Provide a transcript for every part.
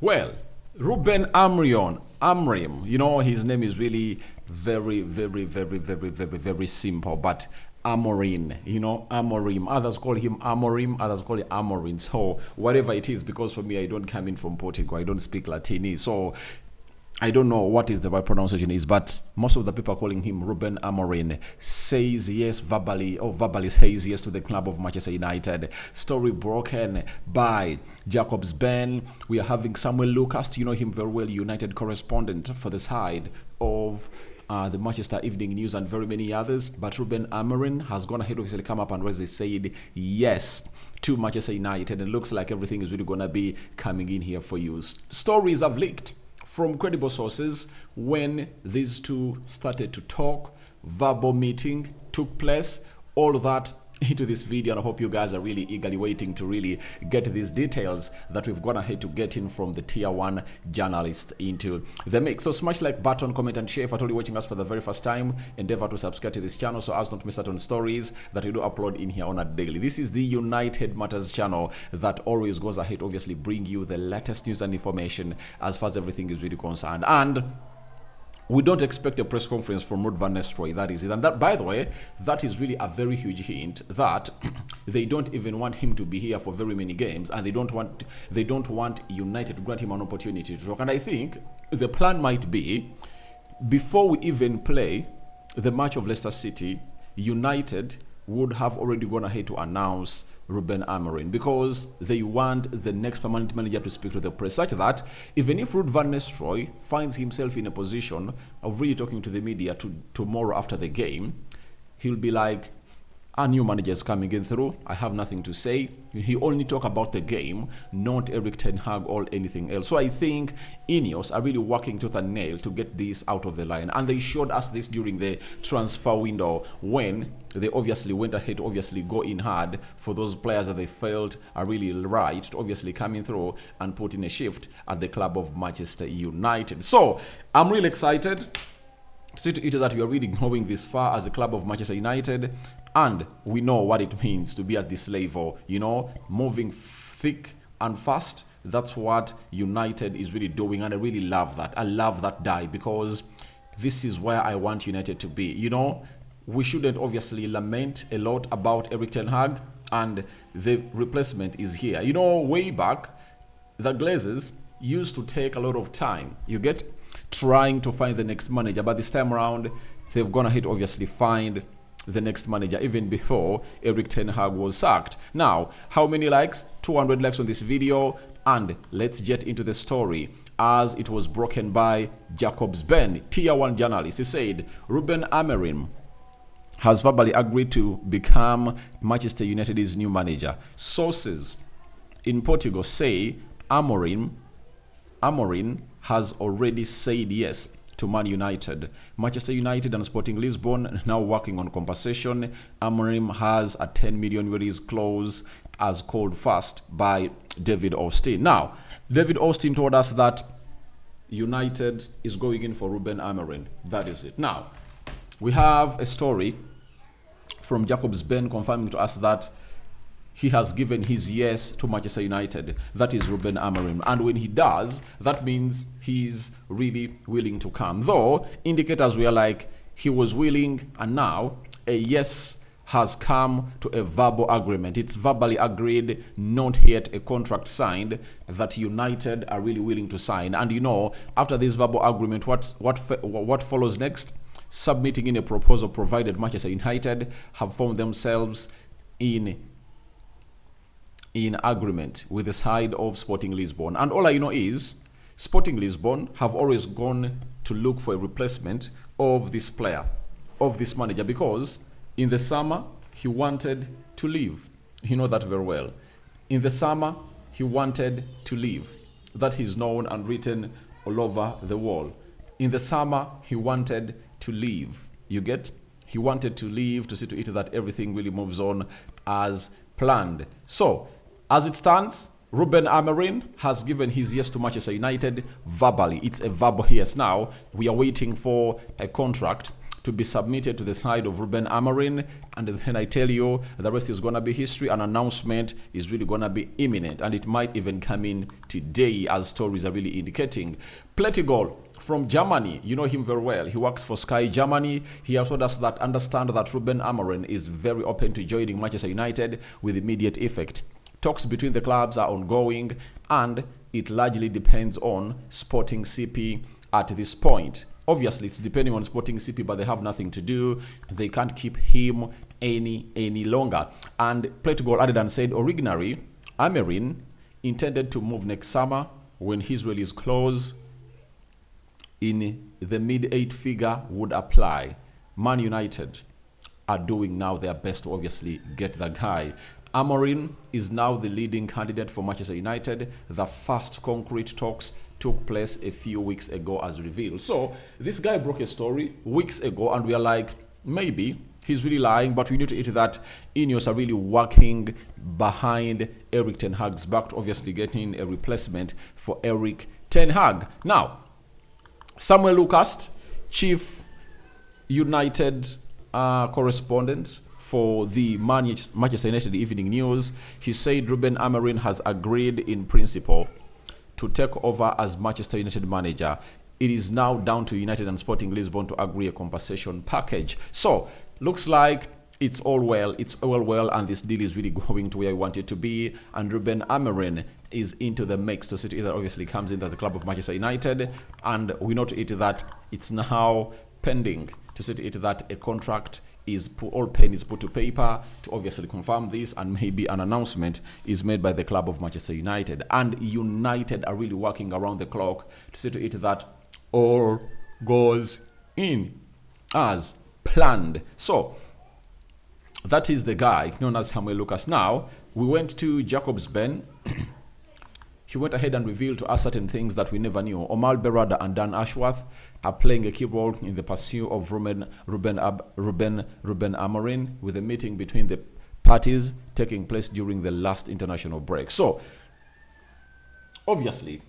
Well, Ruben Amorim, his name is really very, very, very, very, very, very simple, but Amorim, Amorim. Others call him Amorim, others call it Amorim. So whatever it is, because for me, I don't come in from Portugal, I don't speak Latini. So I don't know what is the right pronunciation is, but most of the people calling him Ruben Amorim says yes verbally says yes to the club of Manchester United. Story broken by Jacobs Ben. We are having Samuel Lucas, you know him very well, United correspondent for the side of the Manchester Evening News and very many others. But Ruben Amorim has gone ahead to come up and really said yes to Manchester United, and it looks like everything is really going to be coming in here for you. Stories have leaked from credible sources when these two started to talk. Verbal meeting took place, all that into this video, and I hope you guys are really eagerly waiting to really get these details that we've gone ahead to get in from the tier 1 journalist into the mix. So smash like button, comment and share. If at all you're watching us for the very first time, endeavor to subscribe to this channel so as not to miss out on stories that we do upload in here on a daily. This is the United Matters channel that always goes ahead obviously bring you the latest news and information as far as everything is really concerned. And we don't expect a press conference from Ruud van Nistelrooy, that is it. And that, by the way, that is really a very huge hint that they don't even want him to be here for very many games, and they don't want United to grant him an opportunity to talk. And I think the plan might be, before we even play the match of Leicester City, United would have already gone ahead to announce Ruben Amorim, because they want the next permanent manager to speak to the press, such that even if Ruud van Nistelrooy finds himself in a position of really talking to the media tomorrow after the game, he'll be like, a new manager is coming in through, I have nothing to say. He only talk about the game, not Erik ten Hag or anything else. So I think Ineos are really working tooth and nail to get this out of the line, and they showed us this during the transfer window when they obviously went ahead to obviously go in hard for those players that they felt are really right to obviously coming through and put in a shift at the club of Manchester United. So I'm really excited to see to it that we are really going this far as a club of Manchester United, and we know what it means to be at this level, moving thick and fast. That's what United is really doing, and I really love that. I love that die, because this is where I want United to be. We shouldn't obviously lament a lot about Erik ten Hag, and the replacement is here. Way back, the Glazers used to take a lot of time, trying to find the next manager, but this time around, they've gone ahead to obviously find the next manager even before Erik ten Hag was sacked. Now, how many likes? 200 likes on this video, and let's get into the story as it was broken by Jacobs Ben, tier 1 journalist. He said Ruben Amorim has verbally agreed to become Manchester United's new manager. Sources in Portugal say Amorim has already said yes to Man United. Manchester United and Sporting Lisbon now working on compensation. Amorim has a 10 million euros clause as called fast by David Austin. Now, David Austin told us that United is going in for Ruben Amorim. That is it. Now, we have a story from Jacobs Ben confirming to us that he has given his yes to Manchester United. That is Ruben Amorim. And when he does, that means he's really willing to come. Though, indicators were like he was willing, and now a yes has come to a verbal agreement. It's verbally agreed, not yet a contract signed, that United are really willing to sign. And after this verbal agreement, what follows next? Submitting in a proposal, provided Manchester United have found themselves in agreement with the side of Sporting Lisbon. And all I know is Sporting Lisbon have always gone to look for a replacement of this player, of this manager, because in the summer he wanted to leave. You know that very well. In the summer he wanted to leave. That is known and written all over the wall. In the summer he wanted to leave. He wanted to leave to see to it that everything really moves on as planned. So, as it stands, Ruben Amorim has given his yes to Manchester United verbally. It's a verbal yes. Now, we are waiting for a contract to be submitted to the side of Ruben Amorim, and then I tell you the rest is gonna be history. An announcement is really gonna be imminent, and it might even come in today, as stories are really indicating. Plettigol from Germany, you know him very well. He works for Sky Germany. He has told us that understand that Ruben Amorim is very open to joining Manchester United with immediate effect. Talks between the clubs are ongoing, and it largely depends on Sporting CP at this point. Obviously, it's depending on Sporting CP, but they have nothing to do. They can't keep him any longer. And Plettigol added and said, originally, Amorim intended to move next summer when his release clause in the mid-8 figure would apply. Man United are doing now their best to obviously get the guy. Amorim is now the leading candidate for Manchester United. The first concrete talks took place a few weeks ago as revealed. So this guy broke a story weeks ago, and we are like, maybe he's really lying, but we need to eat that Ineos are really working behind Erik ten Hag's back to obviously getting a replacement for Erik ten Hag. Now, Samuel Lucas, Chief United correspondent for the Manchester United Evening News, he said Ruben Amorim has agreed in principle to take over as Manchester United manager. It is now down to United and Sporting Lisbon to agree a compensation package. So, looks like it's all well, and this deal is really going to where we want it to be. And Ruben Amorim is into the mix to see to it that obviously comes into the club of Manchester United. And we know to it that it's now pending to see to it that a contract is all pen is put to paper to obviously confirm this, and maybe an announcement is made by the club of Manchester United. And United are really working around the clock to see to it that all goes in as planned. So that is the guy known as Samuel Lucas. Now we went to Jacobs Ben. He went ahead and revealed to us certain things that we never knew. Omar Berrada and Dan Ashworth are playing a key role in the pursuit of Ruben Amorim, with a meeting between the parties taking place during the last international break. So, obviously,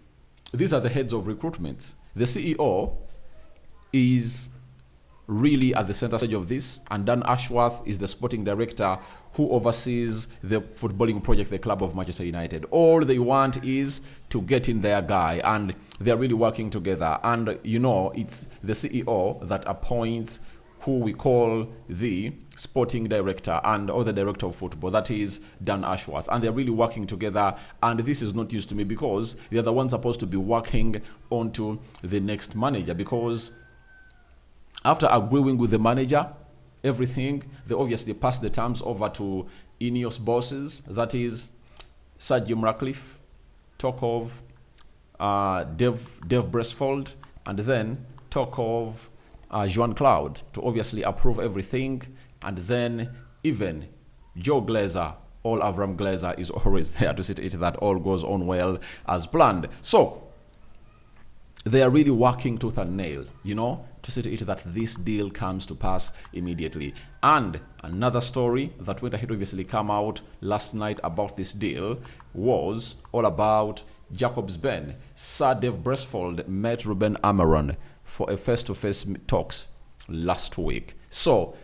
these are the heads of recruitment. The CEO is really at the center stage of this, and Dan Ashworth is the sporting director who oversees the footballing project, the club of Manchester United. All they want is to get in their guy, and they're really working together. And you know, it's the CEO that appoints who we call the sporting director or the director of football, that is Dan Ashworth, and they're really working together. And this is not used to me, because they're the ones supposed to be working onto the next manager, because after agreeing with the manager, everything, they obviously pass the terms over to Ineos bosses, that is Sir Jim Ratcliffe, talk of Dave Bresfold, and then talk of Joan Cloud to obviously approve everything. And then even Joe Glazer, all Avram Glazer, is always there to see to it that all goes on well as planned. So they are really working tooth and nail, to see to it that this deal comes to pass immediately. And another story that went ahead obviously come out last night about this deal was all about Jacobs Ben. Sir Dave Bresfold met Ruben Amorim for a face-to-face talks last week. So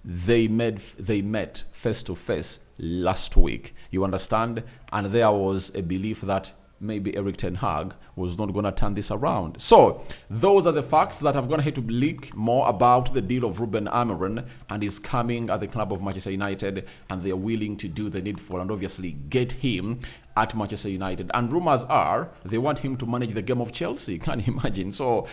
they met face-to-face last week, you understand? And there was a belief that maybe Erik ten Hag was not going to turn this around. So those are the facts that have gone ahead to leak more about the deal of Ruben Amorim, and is coming at the club of Manchester United, and they are willing to do the needful and obviously get him at Manchester United. And rumors are they want him to manage the game of Chelsea. Can you imagine? So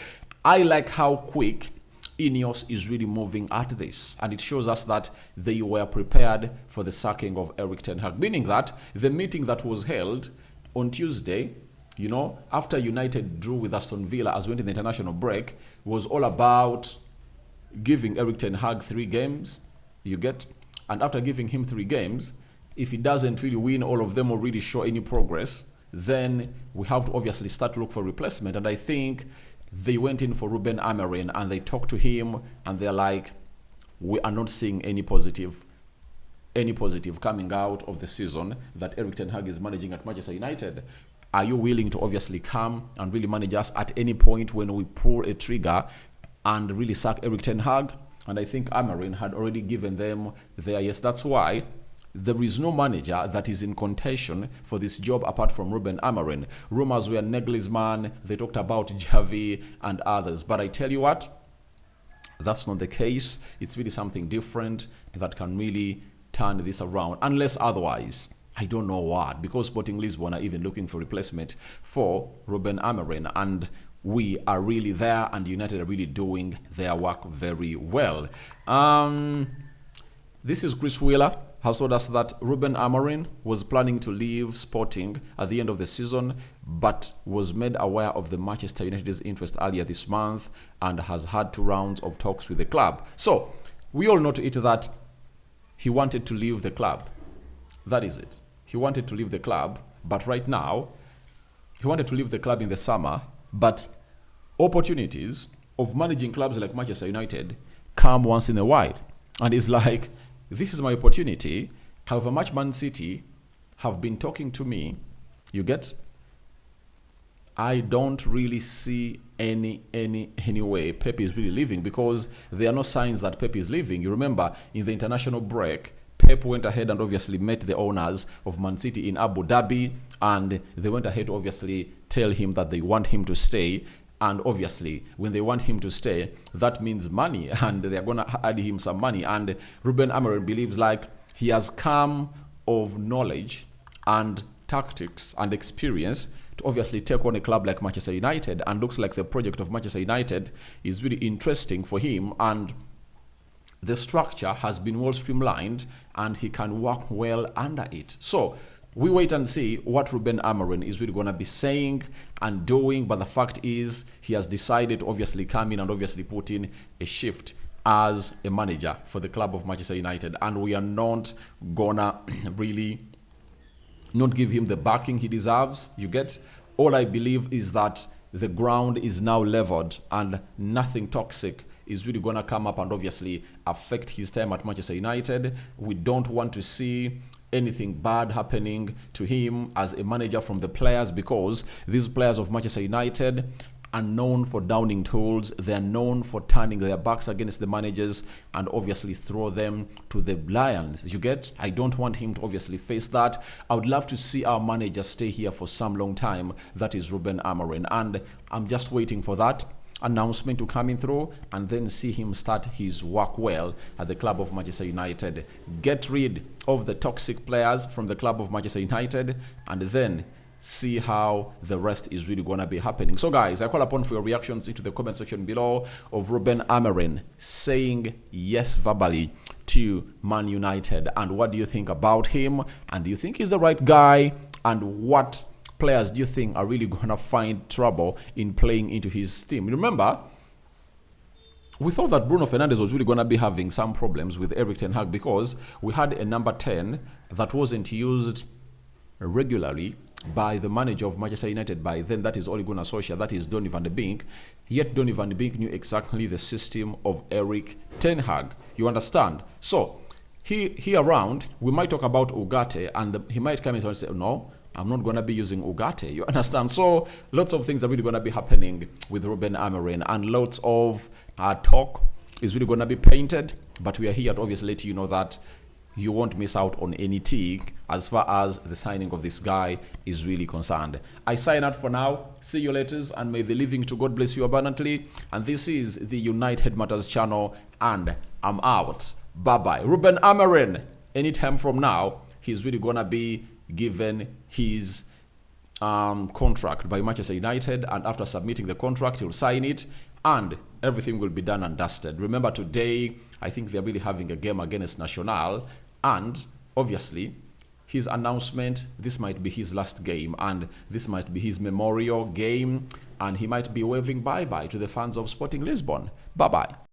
I like how quick Ineos is really moving at this, and it shows us that they were prepared for the sacking of Erik ten Hag, meaning that the meeting that was held on Tuesday, after United drew with Aston Villa as went in the international break, was all about giving Erik ten Hag 3 games, and after giving him 3 games, if he doesn't really win all of them or really show any progress, then we have to obviously start to look for replacement. And I think they went in for Ruben Amorim, and they talked to him, and they're like, we are not seeing any positive coming out of the season that Erik ten Hag is managing at Manchester United. Are you willing to obviously come and really manage us at any point when we pull a trigger and really sack Erik ten Hag? And I think Amorim had already given them their yes. That's why there is no manager that is in contention for this job apart from Ruben Amorim. Rumors were Nagelsmann, they talked about Javi and others. But I tell you what, that's not the case. It's really something different that can really turn this around. Unless otherwise, I don't know what. Because Sporting Lisbon are even looking for replacement for Ruben Amorim. And we are really there, and United are really doing their work very well. This is Chris Wheeler has told us that Ruben Amorim was planning to leave Sporting at the end of the season, but was made aware of the Manchester United's interest earlier this month and has had 2 rounds of talks with the club. So we all know to it that he wanted to leave the club. That is it. He wanted to leave the club, but right now, he wanted to leave the club in the summer, but opportunities of managing clubs like Manchester United come once in a while. And it's like, this is my opportunity. However much Man City have been talking to me, you get, I don't really see any way Pep is really leaving, because there are no signs that Pep is leaving. You remember in the international break, Pep went ahead and obviously met the owners of Man City in Abu Dhabi, and they went ahead to obviously tell him that they want him to stay. And obviously, when they want him to stay, that means money, and they're going to add him some money. And Ruben Amorim believes like he has come of knowledge and tactics and experience to obviously take on a club like Manchester United, and looks like the project of Manchester United is really interesting for him, and the structure has been well streamlined and he can work well under it. So we wait and see what Ruben Amorim is really going to be saying and doing. But the fact is, he has decided to obviously come in and obviously put in a shift as a manager for the club of Manchester United. And we are not gonna really not give him the backing he deserves. You get? All I believe is that the ground is now leveled and nothing toxic is really going to come up and obviously affect his time at Manchester United. We don't want to see anything bad happening to him as a manager from the players, because these players of Manchester United are known for downing tools. They're known for turning their backs against the managers and obviously throw them to the lions. You get? I don't want him to obviously face that. I would love to see our manager stay here for some long time. That is Ruben Amorim, and I'm just waiting for that announcement to come in through, and then see him start his work well at the club of Manchester United. Get rid of the toxic players from the club of Manchester United, and then see how the rest is really going to be happening. So guys, I call upon for your reactions into the comment section below of Ruben Amorim saying yes verbally to Man United. And what do you think about him? And do you think he's the right guy? And what players do you think are really going to find trouble in playing into his team? Remember, we thought that Bruno Fernandes was really going to be having some problems with Erik ten Hag, because we had a number 10 that wasn't used regularly by the manager of Manchester United by then, that is Ole Gunnar Solskjaer, that is Donny van de Beek. Yet Donny van de Beek knew exactly the system of Erik ten Hag. You understand? So he around, we might talk about Ugarte, and he might come in and say, no, I'm not going to be using Ugarte. You understand? So lots of things are really going to be happening with Ruben Amorim, and lots of talk is really going to be painted. But we are here to obviously let you know that you won't miss out on any tea as far as the signing of this guy is really concerned. I sign out for now. See you later, and may the living to God bless you abundantly. And this is the United Matters channel, and I'm out. Bye-bye. Ruben Amorim, anytime from now, he's really going to be given his contract by Manchester United, and after submitting the contract, he'll sign it, and everything will be done and dusted. Remember, today, I think they're really having a game against Nacional, and obviously, his announcement, this might be his last game, and this might be his memorial game, and he might be waving bye-bye to the fans of Sporting Lisbon. Bye-bye.